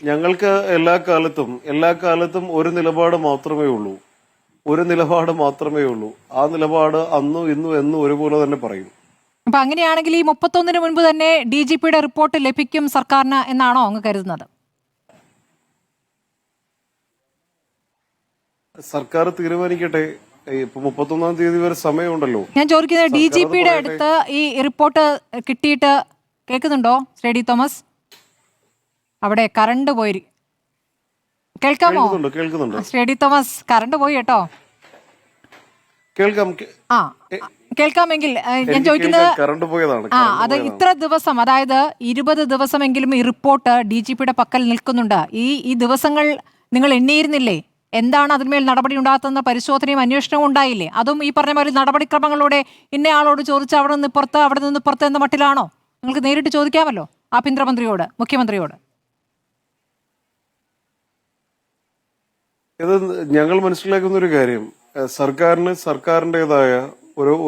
ഞങ്ങൾക്ക് എല്ലാ കാലത്തും ഒരു നിലപാട് മാത്രമേ ഉള്ളൂ. ആ നിലപാട് അന്നും ഇന്നും എന്നും ഒരുപോലെ തന്നെ പറയും. അപ്പൊ അങ്ങനെയാണെങ്കിൽ ഈ 31 മുൻപ് തന്നെ DGPയുടെ റിപ്പോർട്ട് ലഭിക്കും സർക്കാരിന് എന്നാണോ അങ്ങ് കരുതുന്നത്? സർക്കാർ തീരുമാനിക്കട്ടെ. ഇപ്പൊ 31-ാം തീയതി വരെ സമയമുണ്ടല്ലോ. ഞാൻ ചോദിക്കുന്നത് DGPയുടെ അടുത്ത് ഈ റിപ്പോർട്ട് കിട്ടിയിട്ട് കേൾക്കുന്നുണ്ടോ ശ്രീ തോമസ്? അവിടെ കറണ്ട് പോയി. കേൾക്കാമോ ശ്രീ തോമസ്? കറണ്ട് പോയി കേട്ടോ. കേൾക്കാമെങ്കിൽ ഞാൻ ചോദിക്കുന്നത് അത് ഇത്ര ദിവസം, അതായത് 20 ദിവസമെങ്കിലും ഈ റിപ്പോർട്ട് DGPയുടെ പക്കൽ നിൽക്കുന്നുണ്ട്. ഈ ദിവസങ്ങൾ നിങ്ങൾ എണ്ണിയിരുന്നില്ലേ? എന്താണ് അതിന്മേൽ നടപടി ഉണ്ടാകുന്ന പരിശോധനയും അന്വേഷണവും ഉണ്ടായില്ലേ? അതും ഈ പറഞ്ഞ മാതിരി നടപടിക്രമങ്ങളോടെ ഇന്നയാളോട് ചോദിച്ച് അവിടെ നിന്ന് ഇപ്പുറത്ത് എന്ന മട്ടിലാണോ? നിങ്ങൾക്ക് നേരിട്ട് ചോദിക്കാമല്ലോ ആഭ്യന്തരമന്ത്രിയോട്, മുഖ്യമന്ത്രിയോട്. ഇത് ഞങ്ങൾ മനസ്സിലാക്കുന്ന ഒരു കാര്യം, സർക്കാരിന്റേതായ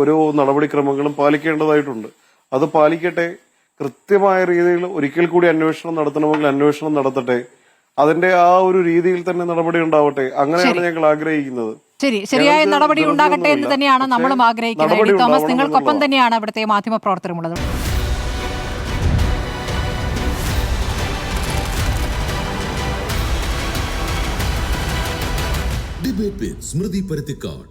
ഓരോ നടപടിക്രമങ്ങളും പാലിക്കേണ്ടതായിട്ടുണ്ട്. അത് പാലിക്കട്ടെ. കൃത്യമായ രീതിയിൽ ഒരിക്കൽ കൂടി അന്വേഷണം നടത്തണമെങ്കിൽ അന്വേഷണം നടത്തട്ടെ. അതിന്റെ ആ ഒരു രീതിയിൽ തന്നെ നടപടി ഉണ്ടാവട്ടെ. അങ്ങനെയാണ് ഞങ്ങൾ ആഗ്രഹിക്കുന്നത്. ശരിയായ നടപടി ഉണ്ടാകട്ടെ എന്ന് തന്നെയാണ് നമ്മളും ആഗ്രഹിക്കുന്നത്. തോമസ്, നിങ്ങൾക്കൊപ്പം തന്നെയാണ് ഇവിടുത്തെ മാധ്യമ പ്രവർത്തനമുള്ളത്. ഡിബേറ്റ് വിത്ത് സ്മൃതി പരുത്തിക്കാട്.